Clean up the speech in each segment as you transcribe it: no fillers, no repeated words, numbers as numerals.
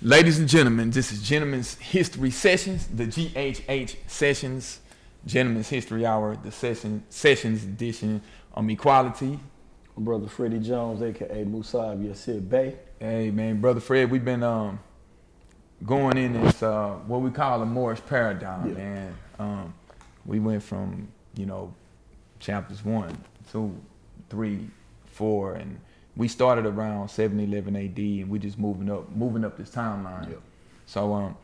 Ladies and gentlemen, this is Gentlemen's History Sessions, the GHH Sessions, Gentlemen's History Hour, the Sessions edition on equality. My brother Freddie Jones, aka Mu'sab Yasir Bey. Hey man, brother Fred, we've been going in this what we call a Moorish Paradigm, man. We went from chapters 1, 2, 3, 4, and we started around 711 AD, and we just moving up this timeline. Yeah. So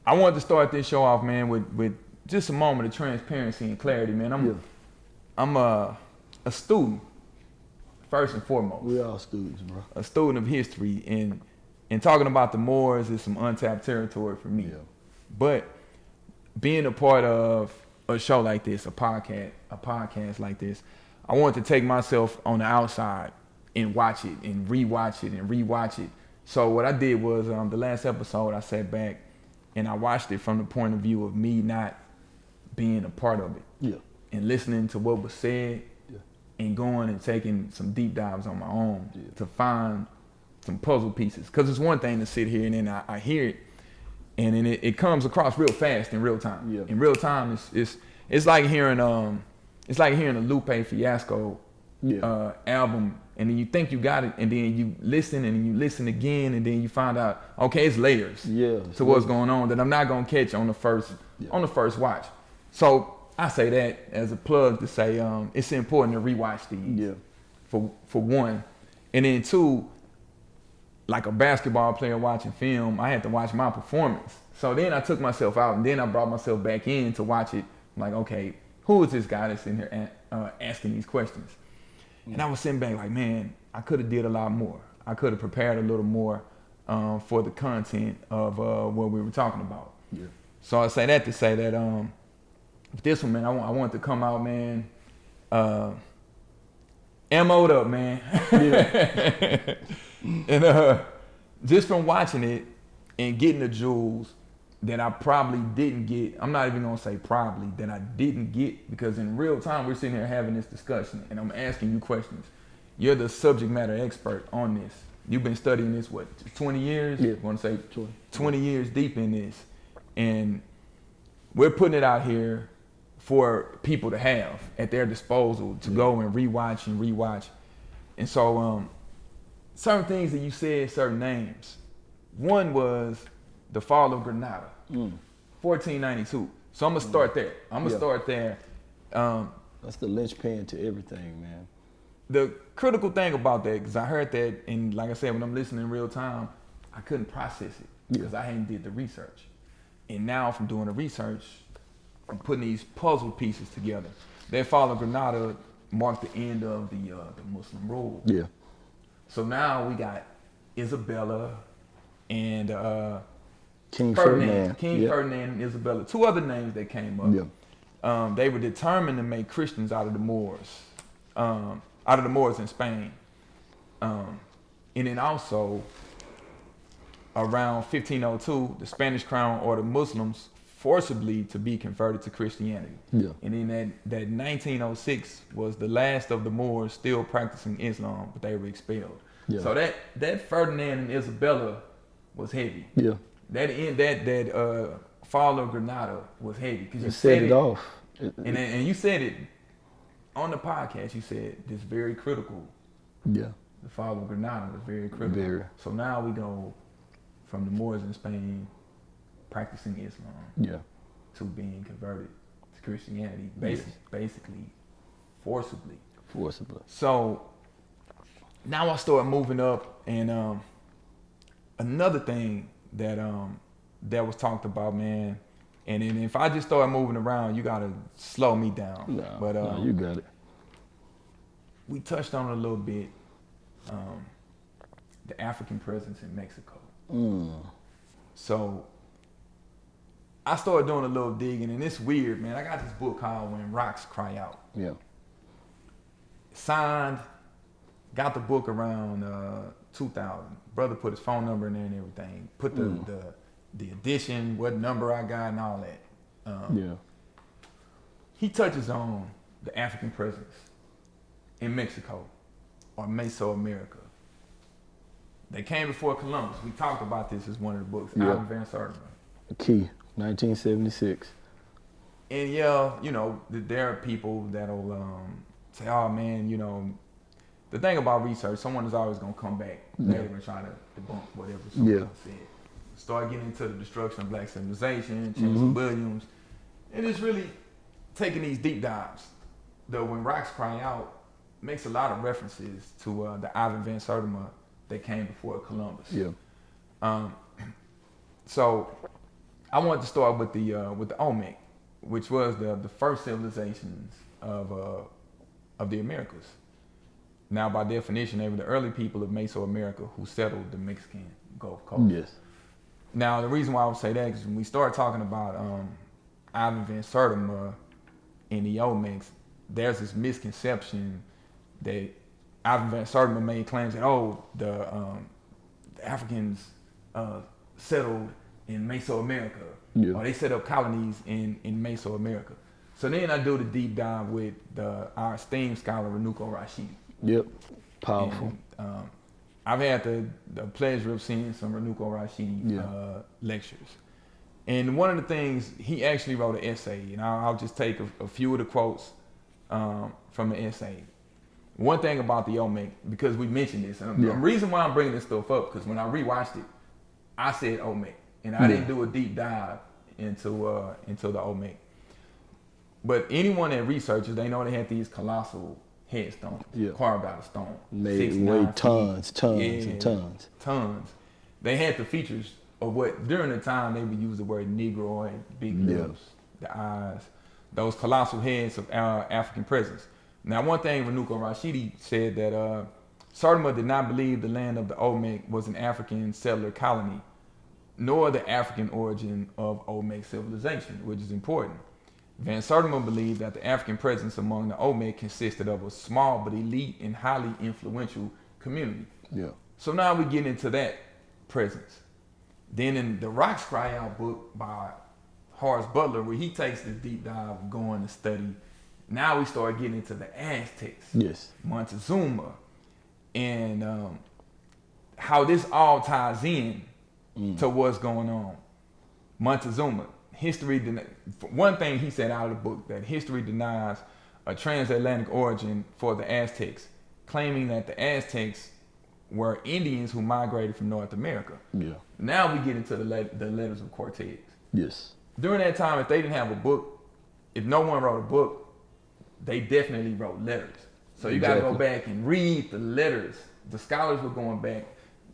I wanted to start this show off, man, with just a moment of transparency and clarity, man. I'm a student, first and foremost. We all students, bro. A student of history, and talking about the Moors is some untapped territory for me. Yeah. But being a part of a show like this, a podcast like this, I wanted to take myself on the outside and watch it and rewatch it and rewatch it. So what I did was the last episode I sat back and I watched it from the point of view of me not being a part of it. Yeah. And listening to what was said and going and taking some deep dives on my own to find some puzzle pieces. Because it's one thing to sit here and then I hear it and then it comes across real fast in real time. Yeah. In real time, it's like hearing a Lupe Fiasco album, and then you think you got it, and then you listen and you listen again, and then you find out, okay, it's layers to what's going on that I'm not gonna catch on the first watch. So I say that as a plug to say it's important to rewatch these for one, and then two, like a basketball player watching film, I had to watch my performance. So then I took myself out, and then I brought myself back in to watch it. I'm like, okay, who is this guy that's in here asking these questions? And I was sitting back like, man, I could have did a lot more. I could have prepared a little more for the content of what we were talking about. Yeah. So I say that to say that this one, man, I want to come out, man, MO'd up, man. Yeah. And just from watching it and getting the jewels that I probably didn't get, I'm not even gonna say probably, that I didn't get, because in real time we're sitting here having this discussion and I'm asking you questions. You're the subject matter expert on this. You've been studying this, what, 20 years? Yeah. I wanna say 20 years deep in this. And we're putting it out here for people to have at their disposal to go and rewatch. And so certain things that you said, certain names. One was the fall of Granada, 1492. So I'm gonna start there. Start there. That's the linchpin to everything, man. The critical thing about that, because I heard that, and like I said, when I'm listening in real time, I couldn't process it because I hadn't did the research. And now from doing the research, I'm putting these puzzle pieces together. That fall of Granada marked the end of the Muslim rule. Yeah. So now we got Isabella and King Ferdinand. Ferdinand and Isabella. Two other names that came up. Yeah. They were determined to make Christians out of the Moors in Spain. And then also around 1502, the Spanish crown ordered Muslims forcibly to be converted to Christianity. Yeah. And then that 1906 was the last of the Moors still practicing Islam, but they were expelled. Yeah. So that Ferdinand and Isabella was heavy. Yeah. That fall of Granada was heavy because you set it off. And you said it on the podcast. You said this very critical. Yeah. The fall of Granada was very critical. Very. So now we go from the Moors in Spain practicing Islam to being converted to Christianity, basically forcibly. So now I start moving up, and another thing that was talked about, man, and then if I just start moving around, you gotta slow me down. No, you got it. We touched on it a little bit, the African presence in Mexico. So I started doing a little digging, and it's weird, man. I got this book called When Rocks Cry Out. Yeah. Signed, got the book around 2000. Brother put his phone number in there and everything. Put the edition, what number I got, and all that. He touches on the African presence in Mexico or Mesoamerica. They came before Columbus. We talked about this as one of the books. Ivan Van Sertima. Key, 1976. And there are people that'll say, "Oh man, the thing about research, someone is always gonna come back later and try to debunk whatever someone said." Start getting into the destruction of black civilization, Chancellor Williams, and it's really taking these deep dives. Though when Rocks Cry Out makes a lot of references to the Ivan Van Sertima that came before Columbus. So I wanted to start with the Olmec, which was the first civilizations of the Americas. Now, by definition, they were the early people of Mesoamerica who settled the Mexican Gulf Coast. Yes. Now, the reason why I would say that is when we start talking about Ivan Van Sertima and the Olmecs, there's this misconception that Ivan Van Sertima made claims that the Africans settled in Mesoamerica, or they set up colonies in Mesoamerica. So then I do the deep dive with our esteemed scholar Renuka Rasheed. Yep, powerful. And, I've had the pleasure of seeing some Renuka Rasheed lectures. And one of the things, he actually wrote an essay, and I'll just take a few of the quotes from the essay. One thing about the Olmec, because we mentioned this, and the reason why I'm bringing this stuff up, because when I rewatched it, I said Olmec, and I didn't do a deep dive into the Olmec. But anyone that researches, they know they had these colossal headstones carved out of stone. Weighed tons and tons. Tons. They had the features of what, during the time, they would use the word Negroid, big lips, the eyes, those colossal heads of our African presence. Now, one thing Renuka Rasheed said that Sertima did not believe the land of the Olmec was an African settler colony, nor the African origin of Olmec civilization, which is important. Van Sertima believed that the African presence among the Olmec consisted of a small but elite and highly influential community. Yeah. So now we get into that presence. Then in the Rocks Cry Out book by Horace Butler, where he takes this deep dive going to study, now we start getting into the Aztecs, Montezuma, and how this all ties in to what's going on. Montezuma. One thing he said out of the book, that history denies a transatlantic origin for the Aztecs, claiming that the Aztecs were Indians who migrated from North America. Yeah. Now we get into the Letters of Cortez. Yes. During that time, if they didn't have a book, if no one wrote a book, they definitely wrote letters. So you got to go back and read the letters. The scholars were going back.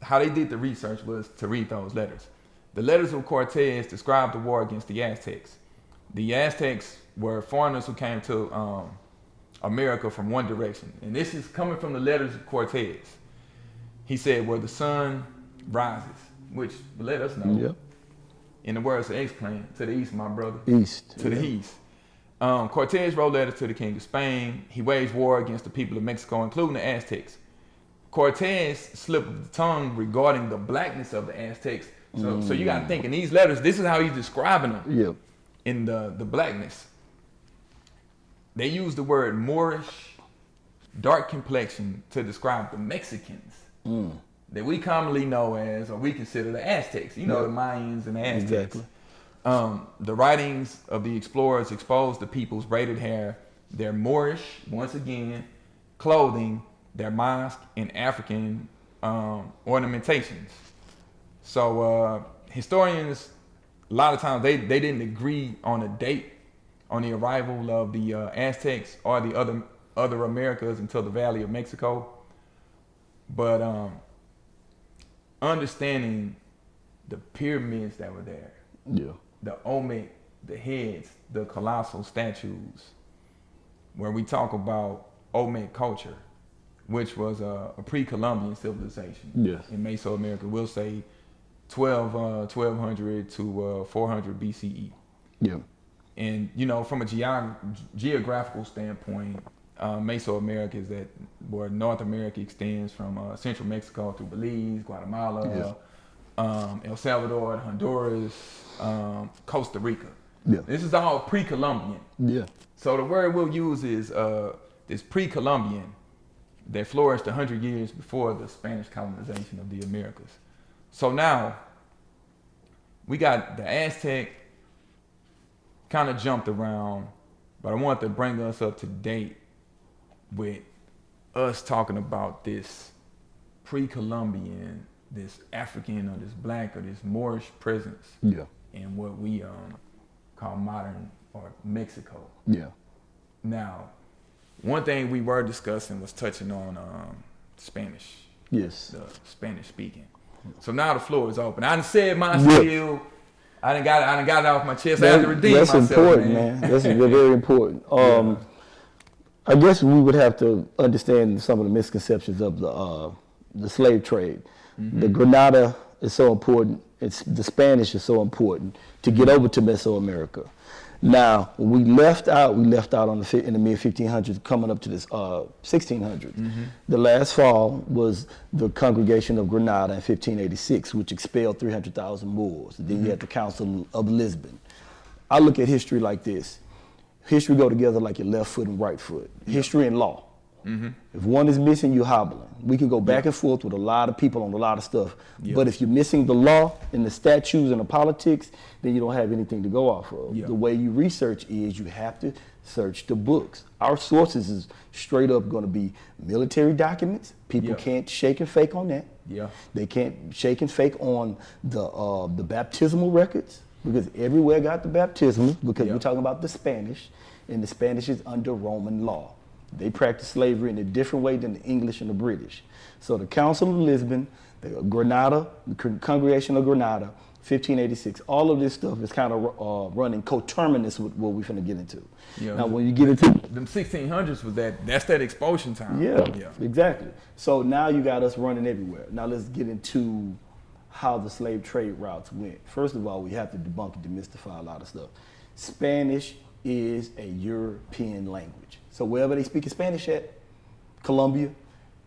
How they did the research was to read those letters. The Letters of Cortez described the war against the Aztecs. The Aztecs were foreigners who came to America from one direction. And this is coming from the Letters of Cortez. He said, where the sun rises, which let us know, in the words of X-Clan, to the east, my brother. East. To the east. Cortez wrote letters to the King of Spain. He waged war against the people of Mexico, including the Aztecs. Cortez slipped the tongue regarding the blackness of the Aztecs. So you got to think in these letters, this is how he's describing them in the blackness. They use the word Moorish, dark complexion to describe the Mexicans that we commonly know as, or we consider the Aztecs. You know, the Mayans and the Aztecs. Exactly. The writings of the explorers exposed the people's braided hair, their Moorish, once again, clothing, their mosque, and African ornamentations. So historians, a lot of times, they didn't agree on a date on the arrival of the Aztecs or the other Americas until the Valley of Mexico. But understanding the pyramids that were there, the Olmec, the heads, the colossal statues, where we talk about Olmec culture, which was a pre-Columbian civilization in Mesoamerica. We'll say 1200 to 400 BCE. Yeah. And, you know, from a geographical standpoint, Mesoamerica is that where North America extends from central Mexico through Belize, Guatemala, El Salvador, Honduras, Costa Rica. Yeah. This is all pre-Columbian. Yeah. So the word we'll use is this pre-Columbian, that flourished 100 years before the Spanish colonization of the Americas. So now, we got the Aztec kind of jumped around, but I want to bring us up to date with us talking about this pre-Columbian, this African or this black or this Moorish presence in what we call modern or Mexico. Yeah. Now, one thing we were discussing was touching on Spanish. Yes. The Spanish speaking. So now the floor is open. I done said my spiel. I done got it off my chest. I had to redeem myself. That's important, man. That's very important. I guess we would have to understand some of the misconceptions of the slave trade. Mm-hmm. The Granada is so important. The Spanish is so important to get over to Mesoamerica. Now, when we left out in the mid 1500s, coming up to this 1600s. Mm-hmm. The last fall was the Congregation of Granada in 1586, which expelled 300,000 Moors. Then you had the Council of Lisbon. I look at history like this. History go together like your left foot and right foot. History and law. Mm-hmm. If one is missing, you're hobbling. We can go back and forth with a lot of people on a lot of stuff. But if you're missing the law and the statutes and the politics, then you don't have anything to go off of. The way you research is you have to search the books. Our sources is straight up going to be military documents. People can't shake and fake on that. They can't shake and fake on the baptismal records, because everywhere got the baptismal, because we're talking about the Spanish, and the Spanish is under Roman law. They practice slavery in a different way than the English and the British. So the Council of Lisbon, the Granada, the Congregation of Granada, 1586, all of this stuff is kind of running coterminous with what we're finna get into. Now when you get into them 1600s was that's that expulsion time. Exactly. So now you got us running everywhere. Now let's get into how the slave trade routes went. First of all, we have to debunk and demystify a lot of stuff. Spanish is a European language. So wherever they speak Spanish at, Colombia,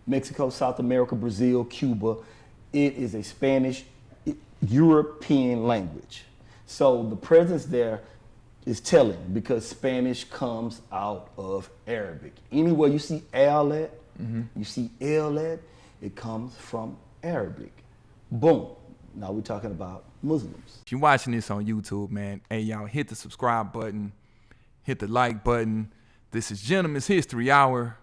Mexico, South America, Brazil, Cuba, it is a Spanish European language. So the presence there is telling, because Spanish comes out of Arabic. Anywhere you see al at, you see el at, it comes from Arabic. Boom. Now we're talking about Muslims. If you're watching this on YouTube, man, hey, y'all, hit the subscribe button, hit the like button. This is Gentleman's History Hour.